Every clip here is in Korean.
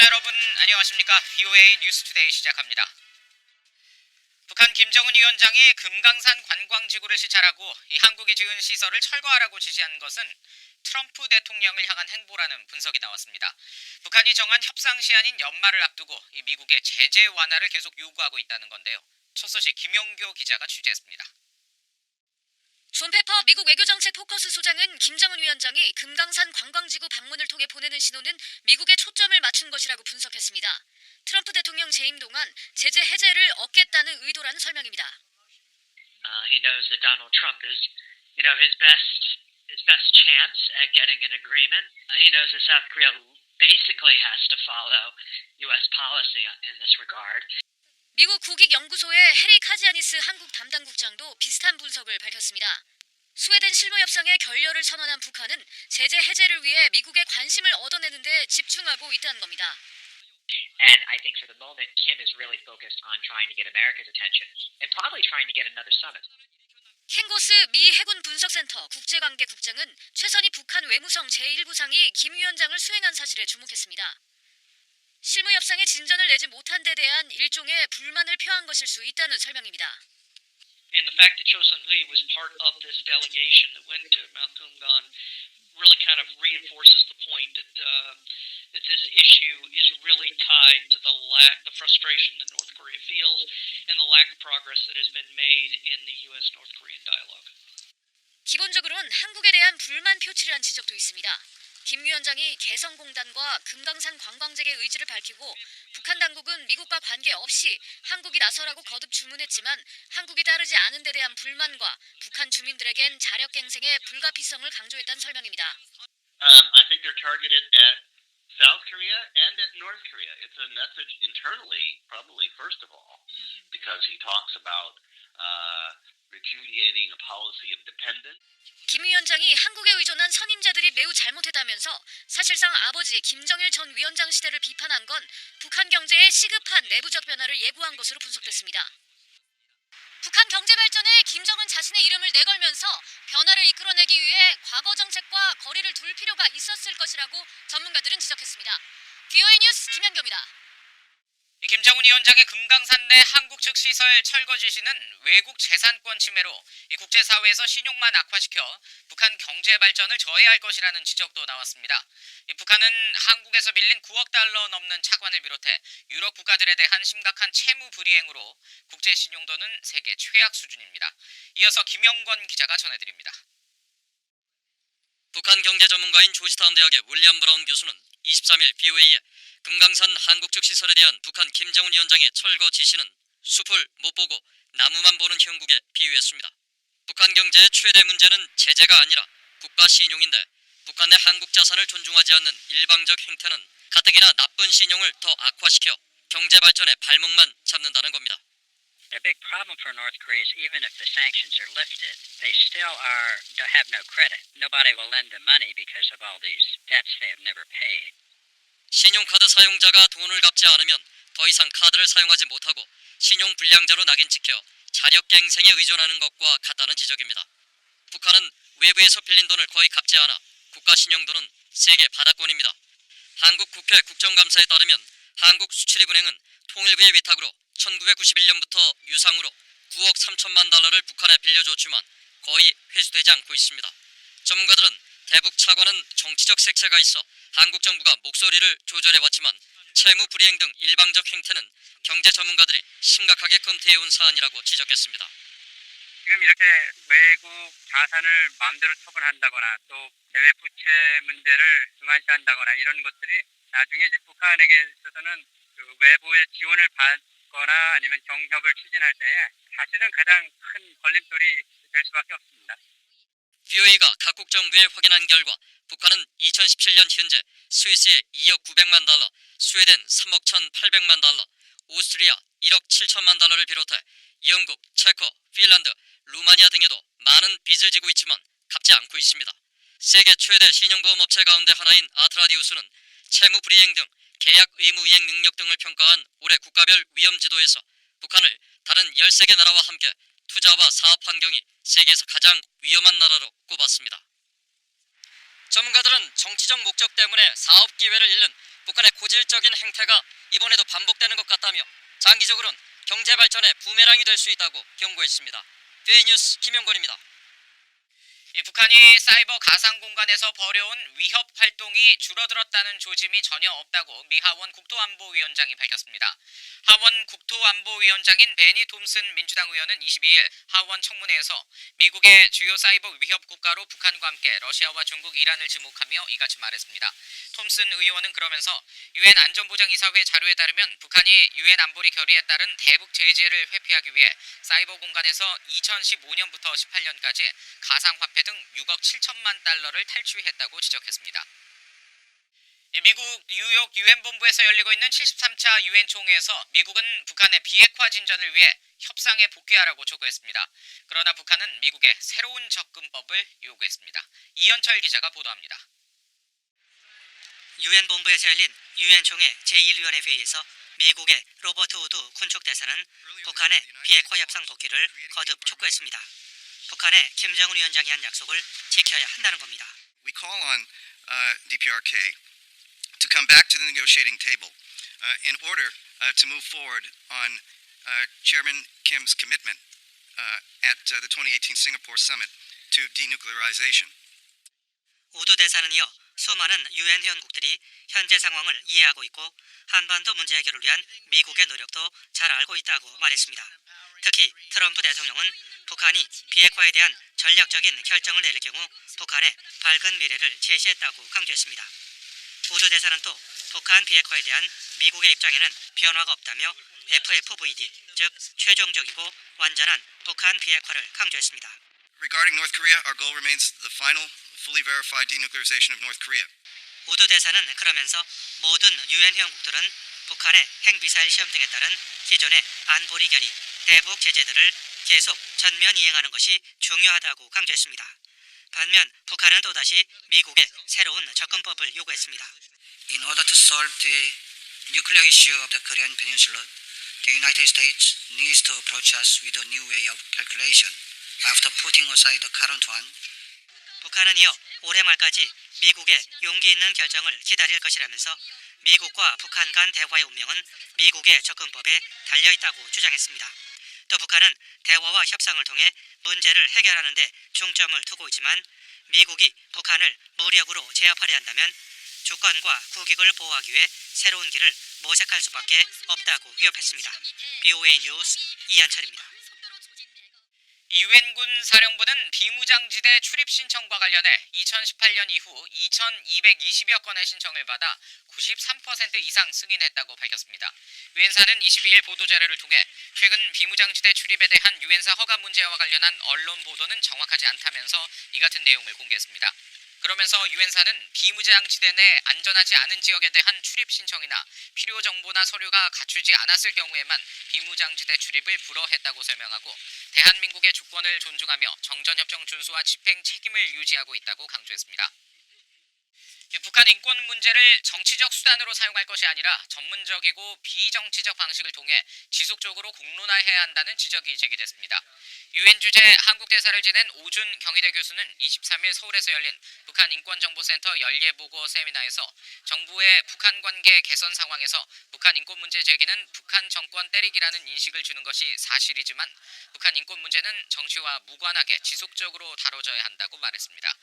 시청자 여러분 안녕하십니까? VOA 뉴스투데이 시작합니다. 북한 김정은 위원장이 금강산 관광지구를 시찰하고 이 한국이 지은 시설을 철거하라고 지시한 것은 트럼프 대통령을 향한 행보라는 분석이 나왔습니다. 북한이 정한 협상 시한인 연말을 앞두고 이 미국의 제재 완화를 계속 요구하고 있다는 건데요. 첫 소식 김용교 기자가 취재했습니다. 존 페퍼 미국 외교정책 포커스 소장은 김정은 위원장이 금강산 관광지구 방문을 통해 보내는 신호는 미국에 초점을 맞춘 것이라고 분석했습니다. 트럼프 대통령 재임 동안 제재 해제를 얻겠다는 의도라는 설명입니다. He knows that Donald Trump is, his best chance at getting an agreement. He knows that South Korea basically has to follow U.S. policy in this regard. 미국 국익연구소의 해리 카지아니스 한국 담당국장도 비슷한 분석을 밝혔습니다. 스웨덴 실무협상의 결렬을 선언한 북한은 제재 해제를 위해 미국의 관심을 얻어내는 데 집중하고 있다는 겁니다. And I think for the moment, Kim is really focused on trying to get America's attention and probably trying to get another summit. 켄고스 미 해군 분석센터 국제관계국장은 최선희 북한 외무성 제1부상이 김 위원장을 수행한 사실에 주목했습니다. 실무협상에 진전을 내지 못한 데 대한 일종의 불만을 표한 것일 수 있다는 설명입니다. And the fact that Cho Sun-hui was part of this delegation that went to Mount Kumgan really kind of reinforces the point that this issue is really tied to the frustration that North Korea feels and the lack of progress that has been made in the U.S.-North Korean dialogue. 기본적으로는 한국에 대한 불만 표출이라는 지적도 있습니다. 김 위원장이 개성공단과 금강산 관광객의 의지를 밝히고 북한 당국은 미국과 관계없이 한국이 나서라고 거듭 주문했지만 한국이 따르지 않은 데 대한 불만과 북한 주민들에겐 자력갱생의 불가피성을 강조했다는 설명입니다. I think they're targeted at South Korea and at North Korea. It's a message internally, probably first of all, because he talks about repudiating a policy of dependence. 김 위원장이 한국에 의존한 선임자들이 매우 잘못했다면서 사실상 아버지 김정일 전 위원장 시대를 비판한 건 북한 경제의 시급한 내부적 변화를 예고한 것으로 분석됐습니다. 북한 경제 발전에 김정은 자신의 이름을 내걸면서 변화를 이끌어내기 위해 과거 정책과 거리를 둘 필요가 있었을 것이라고 전문가들은 지적했습니다. VOA 뉴스 김현교입니다. 김정은 위원장의 금강산 내 한국 측 시설 철거 지시는 외국 재산권 침해로 국제사회에서 신용만 악화시켜 북한 경제 발전을 저해할 것이라는 지적도 나왔습니다. 북한은 한국에서 빌린 9억 달러 넘는 차관을 비롯해 유럽 국가들에 대한 심각한 채무 불이행으로 국제 신용도는 세계 최악 수준입니다. 이어서 김영권 기자가 전해드립니다. 북한 경제 전문가인 조지타운 대학의 윌리엄 브라운 교수는 23일 BOA에 금강산 한국 측 시설에 대한 북한 김정은 위원장의 철거 지시는 숲을 못 보고 나무만 보는 형국에 비유했습니다. 북한 경제의 최대 문제는 제재가 아니라 국가 신용인데 북한의 한국 자산을 존중하지 않는 일방적 행태는 가뜩이나 나쁜 신용을 더 악화시켜 경제 발전의 발목만 잡는다는 겁니다. The big problem for North Korea is even if the sanctions are lifted, they still have no credit. Nobody will lend them money because of all these debts they have never paid. 신용카드 사용자가 돈을 갚지 않으면 더 이상 카드를 사용하지 못하고 신용불량자로 낙인 찍혀 자력갱생에 의존하는 것과 같다는 지적입니다. 북한은 외부에서 빌린 돈을 거의 갚지 않아 국가 신용도는 세계 바닥권입니다. 한국 국회 국정감사에 따르면 한국수출입은행은 통일부의 위탁으로 1991년부터 유상으로 9억 3천만 달러를 북한에 빌려줬지만 거의 회수되지 않고 있습니다. 전문가들은 대북 차관은 정치적 색채가 있어 한국 정부가 목소리를 조절해왔지만 채무 불이행 등 일방적 행태는 경제 전문가들이 심각하게 검토해온 사안이라고 지적했습니다. 지금 이렇게 외국 자산을 마음대로 처분한다거나 또 대외 부채 문제를 등한시한다거나 이런 것들이 나중에 이제 북한에게 있어서는 그 외부의 지원을 받거나 아니면 경협을 추진할 때에 사실은 가장 큰 걸림돌이 될 수밖에 없습니다. BOA가 각국 정부에 확인한 결과 북한은 2017년 현재 스위스에 2억 900만 달러, 스웨덴 3억 1,800만 달러, 오스트리아 1억 7천만 달러를 비롯해 영국, 체코, 핀란드, 루마니아 등에도 많은 빚을 지고 있지만 갚지 않고 있습니다. 세계 최대 신용보험업체 가운데 하나인 아트라디우스는 채무 불이행 등 계약 의무 이행 능력 등을 평가한 올해 국가별 위험지도에서 북한을 다른 13개 나라와 함께 투자와 사업 환경이 세계에서 가장 위험한 나라로 꼽았습니다. 전문가들은 정치적 목적 때문에 사업 기회를 잃는 북한의 고질적인 행태가 이번에도 반복되는 것 같다며 장기적으로는 경제 발전의 부메랑이 될 수 있다고 경고했습니다. BA 뉴스 김영권입니다. 이 북한이 사이버 가상 공간에서 벌여온 위협 활동이 줄어들었다는 조짐이 전혀 없다고 미 하원 국토안보위원장이 밝혔습니다. 하원 국토안보위원장인 베니 톰슨 민주당 의원은 22일 하원 청문회에서 미국의 주요 사이버 위협 국가로 북한과 함께 러시아와 중국, 이란을 지목하며 이같이 말했습니다. 톰슨 의원은 그러면서 유엔 안전보장이사회 자료에 따르면 북한이 유엔 안보리 결의에 따른 대북 제재를 회피하기 위해 사이버 공간에서 2015년부터 18년까지 가상화폐 등 6억 7천만 달러를 탈취했다고 지적했습니다. 미국 뉴욕 유엔 본부에서 열리고 있는 73차 유엔 총회에서 미국은 북한의 비핵화 진전을 위해 협상에 복귀하라고 촉구했습니다. 그러나 북한은 미국의 새로운 접근법을 요구했습니다. 이현철 기자가 보도합니다. 유엔 본부에서 열린 유엔 총회 제1위원회 회의에서 미국의 로버트 우드 군축 대사는 북한의 비핵화 협상 복귀를 거듭 촉구했습니다. 북한의 김정은 위원장이 한 약속을 지켜야 한다는 겁니다. We call on DPRK to come back to the negotiating table in order to move forward on Chairman Kim's commitment at the 2018 Singapore summit to denuclearization. 우드 대사는 이어 수많은 유엔 회원국들이 현재 상황을 이해하고 있고 한반도 문제 해결을 위한 미국의 노력도 잘 알고 있다고 말했습니다. 특히 트럼프 대통령은 북한이 비핵화에 대한 전략적인 결정을 내릴 경우 북한의 밝은 미래를 제시했다고 강조했습니다. 우드 대사는 또 북한 비핵화에 대한 미국의 입장에는 변화가 없다며 FFVD, 즉 최종적이고 완전한 북한 비핵화를 강조했습니다. Regarding North Korea, our goal remains the final, fully verified denuclearization of North Korea. 우드 대사는 그러면서 모든 유엔 회원국들은 북한의 핵미사일 시험 등에 따른 기존의 안보리 결의, 대북 제재들을 계속 전면 이행하는 것이 중요하다고 강조했습니다. 반면 북한은 또다시 미국의 새로운 접근법을 요구했습니다. In order to solve the nuclear issue of the Korean Peninsula, the United States needs to approach us with a new way of calculation after putting aside the current one. 북한은 이어 올해 말까지 미국의 용기 있는 결정을 기다릴 것이라면서 미국과 북한 간 대화의 운명은 미국의 접근법에 달려있다고 주장했습니다. 또 북한은 대화와 협상을 통해 문제를 해결하는 데 중점을 두고 있지만 미국이 북한을 무력으로 제압하려 한다면 주권과 국익을 보호하기 위해 새로운 길을 모색할 수밖에 없다고 위협했습니다. BOA 뉴스 이현철입니다. 유엔군 사령부는 비무장지대 출입 신청과 관련해 2018년 이후 2,220여 건의 신청을 받아 93% 이상 승인했다고 밝혔습니다. 유엔사는 22일 보도자료를 통해 최근 비무장지대 출입에 대한 유엔사 허가 문제와 관련한 언론 보도는 정확하지 않다면서 이 같은 내용을 공개했습니다. 그러면서 유엔사는 비무장지대 내 안전하지 않은 지역에 대한 출입 신청이나 필요 정보나 서류가 갖추지 않았을 경우에만 비무장지대 출입을 불허했다고 설명하고 대한민국의 주권을 존중하며 정전협정 준수와 집행 책임을 유지하고 있다고 강조했습니다. 북한 인권 문제를 정치적 수단으로 사용할 것이 아니라 전문적이고 비정치적 방식을 통해 지속적으로 공론화해야 한다는 지적이 제기됐습니다. 유엔 주재 한국 대사를 지낸 오준 경희대 교수는 23일 서울에서 열린 북한 인권정보센터 연례보고 세미나에서 정부의 북한 관계 개선 상황에서 북한 인권 문제 제기는 북한 정권 때리기라는 인식을 주는 것이 사실이지만 북한 인권 문제는 정치와 무관하게 지속적으로 다뤄져야 한다고 말했습니다.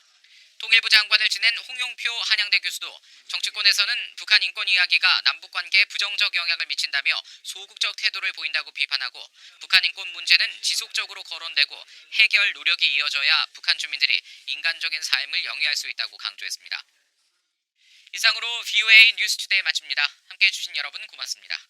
통일부 장관을 지낸 홍용표 한양대 교수도 정치권에서는 북한 인권 이야기가 남북관계에 부정적 영향을 미친다며 소극적 태도를 보인다고 비판하고 북한 인권 문제는 지속적으로 거론되고 해결 노력이 이어져야 북한 주민들이 인간적인 삶을 영위할 수 있다고 강조했습니다. 이상으로 VOA 뉴스투데이 마칩니다. 함께해 주신 여러분 고맙습니다.